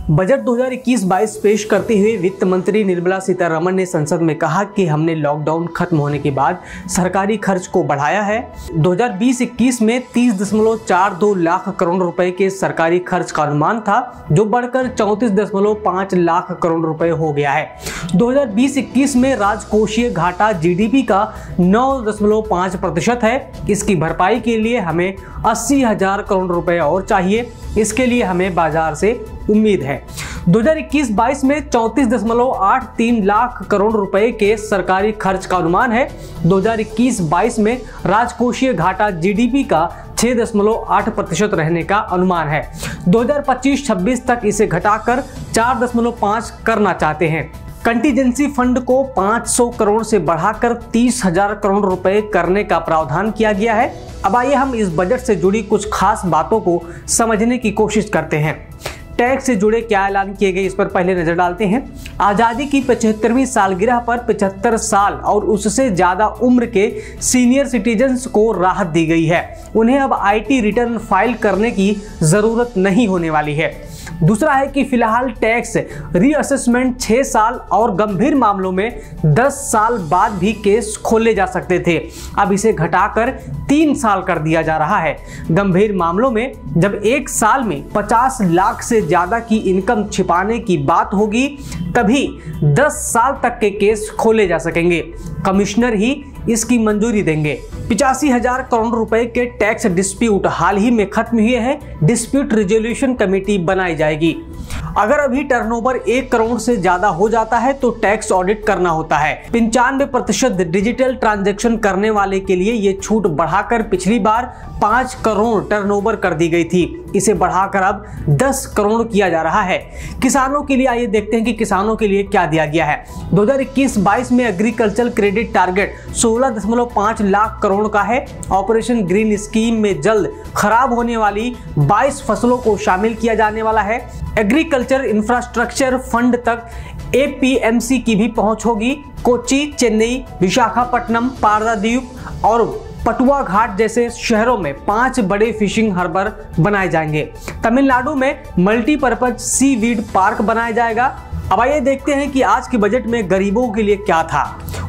Budget 2021-22 पेश करते हुए वित्त मंत्री निर्मला सीतारमण ने संसद में कहा कि हमने लॉकडाउन खत्म होने के बाद सरकारी खर्च को बढ़ाया है। 2020-21 में 30.42 लाख करोड़ रुपए के सरकारी खर्च का अनुमान था, जो बढ़कर 34.5 लाख करोड़ रुपए हो गया है। 2020-21 में राजकोषीय घाटा जीडीपी का 9.5% है। इसकी भरपाई के लिए हमें 80,000 करोड़ रुपए और चाहिए। इसके लिए हमें बाजार से उम्मीद है। 2021-22 में 34.83 लाख करोड़ रुपए के सरकारी खर्च का अनुमान है। 2021-22 में राजकोषीय घाटा जीडीपी का 6.8% रहने का अनुमान है। 2025-26 तक इसे घटाकर 4.5 करना चाहते हैं। कंटीजेंसी फंड को 500 करोड़ से बढ़ाकर 30,000 करोड़ रुपए करने का प्रावधान किया गया है। अब आइए हम इस बजट से जुड़ी कुछ खास बातों को समझने की कोशिश करते हैं। टैक्स से जुड़े क्या ऐलान किए गए, इस पर पहले नजर डालते हैं। आज़ादी की 75वीं सालगिरह पर 75 साल और उससे ज़्यादा उम्र के सीनियर सिटीजन्स को राहत दी गई है। उन्हें अब आईटी रिटर्न फाइल करने की ज़रूरत नहीं होने वाली है। दूसरा है कि फिलहाल टैक्स रीअसेसमेंट 6 साल और गंभीर मामलों में 10 साल बाद भी केस खोले जा सकते थे। अब इसे घटाकर 3 साल कर दिया जा रहा है। गंभीर मामलों में जब एक साल में 50 लाख से ज़्यादा की इनकम छिपाने की बात होगी, तभी 10 साल तक के केस खोले जा सकेंगे। कमिश्नर ही इसकी मंजूरी देंगे। 85,000 करोड़ रुपए के टैक्स डिस्प्यूट हाल ही में खत्म हुए हैं। डिस्प्यूट रिजोल्यूशन कमेटी बनाई जाएगी। अगर अभी टर्नओवर 1 करोड़ से ज्यादा हो जाता है तो टैक्स ऑडिट करना होता है। 95% डिजिटल ट्रांजैक्शन करने वाले के लिए ये छूट बढ़ाकर पिछली बार 5 करोड़ टर्नओवर कर दी गई थी। इसे बढ़ाकर अब 10 करोड़ किया जा रहा है। किसानों के लिए आइए देखते हैं कि किसानों के लिए क्या दिया गया है। 2021-22 में agriculture credit target 16.5 lakh crore का है। ऑपरेशन ग्रीन स्कीम में जल्द खराब होने वाली 22 फसलों को शामिल किया जाने वाला है। एग्रीकल्चर इंफ्रास्ट्रक्चर फंड तक एपीएमसी की भी पहुंच होगी। कोच्चि, चेन्नई, विशाखापट्टनम, पारादीप और पटुआ घाट जैसे शहरों में 5 बड़े फिशिंग हार्बर बनाए जाएंगे। तमिलनाडु में मल्टीपर्पज सी वीड पार्क बनाया जाएगा। अब आइए देखते हैं कि आज के बजट में गरीबों के लिए क्या था।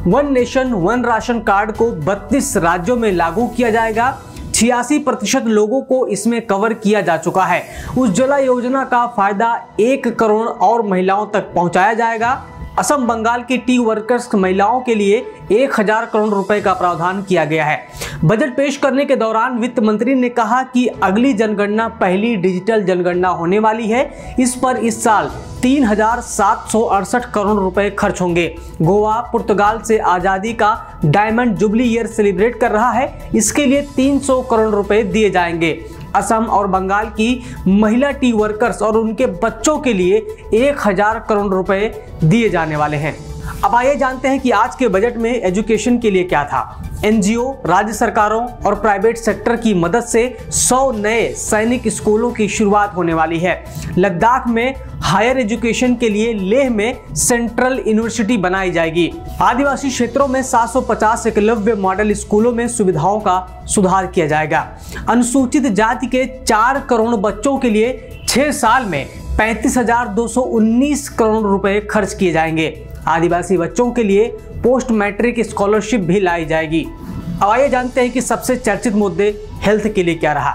One nation one ration card को 32 राज्यों में लागू किया जाएगा। 86% लोगों को इसमें कवर किया जा चुका है। उज्ज्वला योजना का फायदा 1 करोड़ और महिलाओं तक पहुंचाया जाएगा। असम बंगाल की टी वर्कर्स महिलाओं के लिए 1,000 करोड़ रुपए का प्रावधान किया गया है। बजट पेश करने के दौरान वित्त मंत्री ने कहा कि अगली जनगणना पहली डिजिटल जनगणना होने वाली है। इस पर इस साल 3,768 करोड़ रुपए खर्च होंगे। गोवा पुर्तगाल से आज़ादी का डायमंड जुबली ईयर सेलिब्रेट कर रहा है। इसके लिए 300 करोड़ रुपए दिए जाएंगे। असम और बंगाल की महिला टी वर्कर्स और उनके बच्चों के लिए 1,000 करोड़ रुपए दिए जाने वाले हैं। अब आइए जानते हैं कि आज के बजट में एजुकेशन के लिए क्या था। एनजीओ, राज्य सरकारों और प्राइवेट सेक्टर की मदद से 100 नए सैनिक स्कूलों की शुरुआत होने वाली है। लद्दाख में हायर एजुकेशन के लिए लेह में सेंट्रल यूनिवर्सिटी बनाई जाएगी। आदिवासी क्षेत्रों में 750 एकलव्य मॉडल स्कूलों में सुविधाओं का सुधार किया जाएगा। अनुसूचित जाति के 4 करोड़ बच्चों के लिए 6 साल में 35,219 करोड़ रुपए खर्च किए जाएंगे। आदिवासी बच्चों के लिए पोस्ट मैट्रिक स्कॉलरशिप भी लाई जाएगी। अब आइए जानते हैं कि सबसे चर्चित मुद्दे हेल्थ के लिए क्या रहा।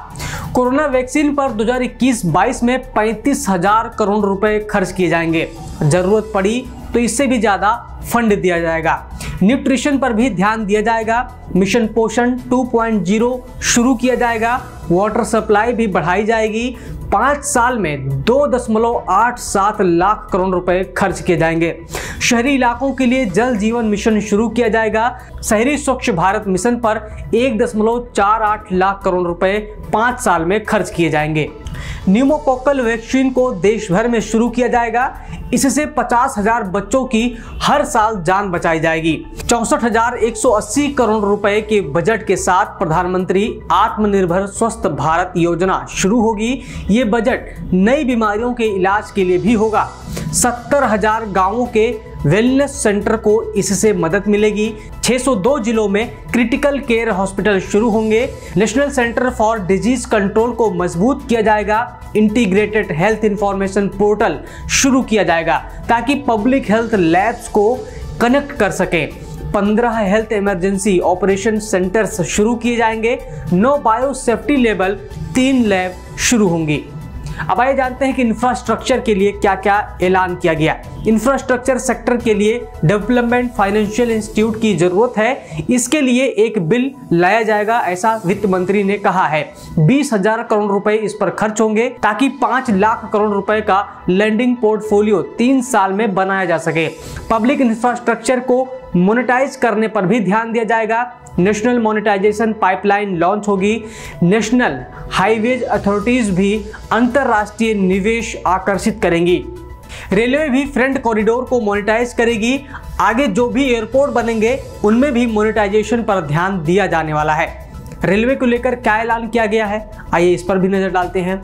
कोरोना वैक्सीन पर 2021-22 में 35,000 करोड़ रुपए खर्च किए जाएंगे। जरूरत पड़ी तो इससे भी ज्यादा फंड दिया जाएगा। न्यूट्रिशन पर भी ध्यान दिया जाएगा। मिशन पोषण 2.0 शुरू किया जाएगा। वाटर सप्लाई भी बढ़ाई जाएगी। 5 साल में 2.87 लाख करोड़ रुपए खर्च किए जाएंगे। शहरी इलाकों के लिए जल जीवन मिशन शुरू किया जाएगा। शहरी स्वच्छ भारत मिशन पर 1.48 लाख करोड़ रुपए 5 साल में खर्च किए जाएंगे। न्यूमोकोकल वैक्सीन को देश भर में शुरू किया जाएगा। इससे 50,000 बच्चों की हर साल जान बचाई जाएगी। 64,180 करोड़ रुपए के बजट के साथ प्रधानमंत्री आत्मनिर्भर स्वस्थ भारत योजना शुरू होगी। ये बजट नई बीमारियों के इलाज के लिए भी होगा। 70,000 गांवों के वेलनेस सेंटर को इससे मदद मिलेगी। 602 जिलों में क्रिटिकल केयर हॉस्पिटल शुरू होंगे। National centre for disease control को मजबूत किया जाएगा। इंटीग्रेटेड हेल्थ इंफॉर्मेशन पोर्टल शुरू किया जाएगा ताकि पब्लिक हेल्थ लैब्स को कनेक्ट कर सके। 15 हेल्थ इमरजेंसी ऑपरेशन सेंटर्स शुरू किए जाएंगे। 9 बायो सेफ्टी लेवल 3 लैब शुरू होंगी। अब आइए जानते हैं कि इंफ्रास्ट्रक्चर के लिए क्या क्या ऐलान किया गया। इंफ्रास्ट्रक्चर सेक्टर के लिए डेवलपमेंट फाइनेंशियल इंस्टीट्यूट की जरूरत है। इसके लिए एक बिल लाया जाएगा, ऐसा वित्त मंत्री ने कहा है। 20,000 करोड़ रुपए इस पर खर्च होंगे ताकि 5 लाख करोड़ रुपए का लैंडिंग पोर्टफोलियो 3 साल में बनाया जा सके। पब्लिक इंफ्रास्ट्रक्चर को मोनेटाइज करने पर भी ध्यान दिया जाएगा। नेशनल मोनेटाइजेशन पाइपलाइन लॉन्च होगी। नेशनल हाईवेज अथॉरिटीज भी अंतरराष्ट्रीय निवेश आकर्षित करेंगी। रेलवे भी फ्रंट कॉरिडोर को मोनेटाइज करेगी। आगे जो भी एयरपोर्ट बनेंगे उनमें भी मोनेटाइजेशन पर ध्यान दिया जाने वाला है। रेलवे को लेकर क्या ऐलान किया गया है, आइए इस पर भी नजर डालते हैं।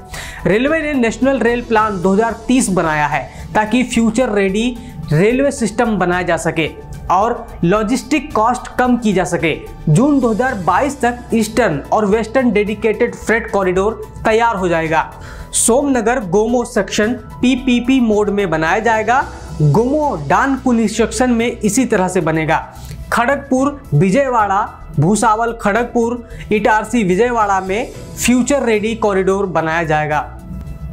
रेलवे ने नेशनल रेल प्लान 2030 बनाया है ताकि फ्यूचर रेडी रेलवे सिस्टम बनाया जा सके और लॉजिस्टिक कॉस्ट कम की जा सके। जून 2022 तक ईस्टर्न और वेस्टर्न डेडिकेटेड फ्रेट कॉरिडोर तैयार हो जाएगा। सोमनगर गोमो सेक्शन पीपीपी मोड में बनाया जाएगा। गोमो डानकुनी सेक्शन में इसी तरह से बनेगा। खड़गपुर विजयवाड़ा भूसावल खड़गपुर इटारसी विजयवाड़ा में फ्यूचर रेडी कॉरिडोर बनाया जाएगा।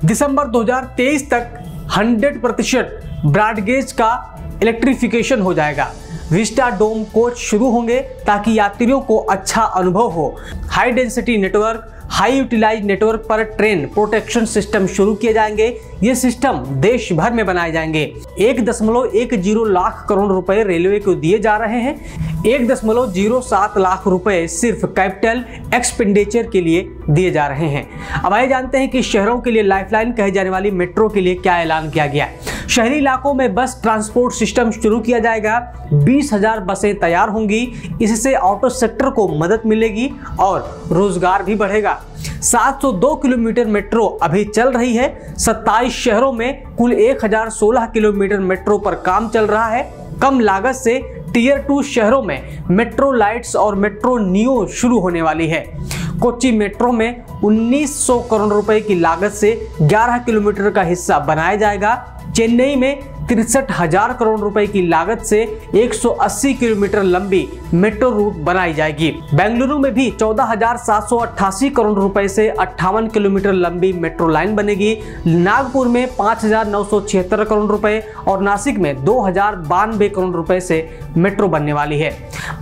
दिसंबर 2023 तक 100% ब्रॉडगेज का इलेक्ट्रिफिकेशन हो जाएगा। विस्टा डोम कोच शुरू होंगे ताकि यात्रियों को अच्छा अनुभव हो। High density network high utilize network पर ट्रेन प्रोटेक्शन सिस्टम शुरू किए जाएंगे। ये सिस्टम देश भर में बनाए जाएंगे। 1.10 लाख करोड़ रुपए रेलवे को दिए जा रहे हैं। 1.07 लाख रुपए सिर्फ कैपिटल एक्सपेंडिचर के लिए दिए जा रहे हैं। अब आइए जानते हैं कि शहरों के लिए लाइफलाइन कहे जाने वाली मेट्रो के लिए क्या ऐलान किया गया है। शहरी इलाकों में बस ट्रांसपोर्ट सिस्टम शुरू किया जाएगा। 20,000 बसें तैयार होंगी। इससे ऑटो सेक्टर को मदद मिलेगी और रोजगार भी बढ़ेगा। 702 किलोमीटर मेट्रो अभी चल रही है। 27 शहरों में कुल 1016 किलोमीटर मेट्रो पर काम चल रहा है। कम लागत से टियर 2 शहरों में मेट्रो लाइट्स और मेट्रो नियो शुरू होने वाली है। कोच्चि मेट्रो में 1900 करोड़ रुपए की लागत से 11 किलोमीटर का हिस्सा बनाया जाएगा। चेन्नई में 63,000 करोड़ रुपए की लागत से 180 किलोमीटर लंबी मेट्रो रूट बनाई जाएगी। बेंगलुरु में भी 14,788 करोड़ रुपए से 58 किलोमीटर लंबी मेट्रो लाइन बनेगी। नागपुर में 5,976 करोड़ रुपए और नासिक में 2,092 करोड़ रुपए से मेट्रो बनने वाली है।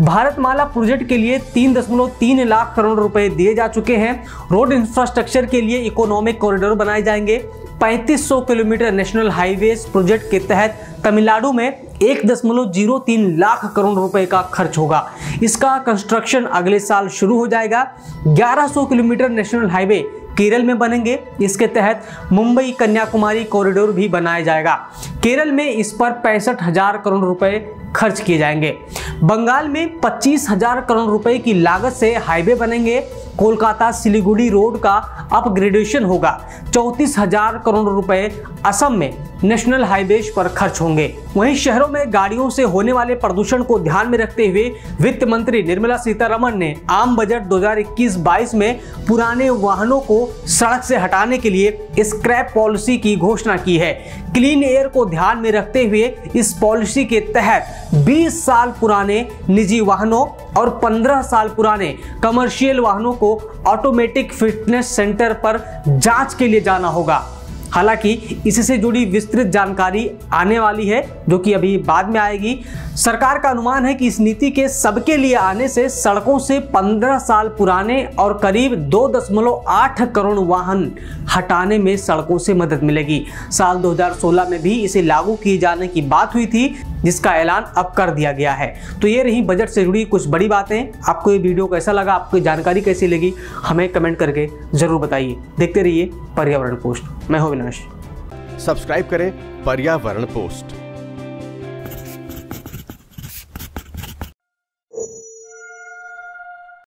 भारतमाला प्रोजेक्ट के लिए 3.3 लाख करोड़ रुपए दिए जा चुके हैं। रोड इंफ्रास्ट्रक्चर के लिए इकोनॉमिक कॉरिडोर बनाए जाएंगे। 3500 किलोमीटर नेशनल हाईवेज प्रोजेक्ट के तहत तमिलनाडु में 1.03 लाख करोड़ रुपए का खर्च होगा। इसका कंस्ट्रक्शन अगले साल शुरू हो जाएगा। 1100 किलोमीटर नेशनल हाईवे केरल में बनेंगे। इसके तहत मुंबई कन्याकुमारी कॉरिडोर भी बनाया जाएगा। केरल में इस पर 65,000 करोड़ रुपए खर्च किए जाएंगे। बंगाल में 25,000 करोड़ रुपए की लागत से हाईवे बनेंगे। कोलकाता सिलीगुड़ी रोड का अपग्रेडेशन होगा। 34,000 करोड़ रुपए असम में नेशनल हाईवेज पर खर्च होंगे। वहीं शहरों में गाड़ियों से होने वाले प्रदूषण को ध्यान में रखते हुए वित्त मंत्री निर्मला सीतारमण ने आम बजट 2021-22 में पुराने वाहनों को सड़क से हटाने के लिए स्क्रैप पॉलिसी की घोषणा की है। क्लीन एयर को ध्यान में रखते हुए इस पॉलिसी के तहत 20 साल पुराने निजी वाहनों और 15 साल पुराने कमर्शियल वाहनों को ऑटोमेटिक फिटनेस सेंटर पर जांच के लिए जाना होगा। हालांकि इससे जुड़ी विस्तृत जानकारी आने वाली है जो कि अभी बाद में आएगी। सरकार का अनुमान है कि इस नीति के सबके लिए आने से सड़कों से 15 साल पुराने और करीब 2.8 करोड़ वाहन हटाने में सड़कों से मदद मिलेगी। साल 2016 में भी इसे लागू किए जाने की बात हुई थी, जिसका ऐलान अब कर दिया गया है। तो ये रही बजट से जुड़ी कुछ बड़ी बातें। आपको ये वीडियो कैसा लगा, आपको जानकारी कैसी लगी, हमें कमेंट करके जरूर बताइए। देखते रहिए पर्यावरण पोस्ट। मैं हूं विनाश। सब्सक्राइब करें पर्यावरण पोस्ट।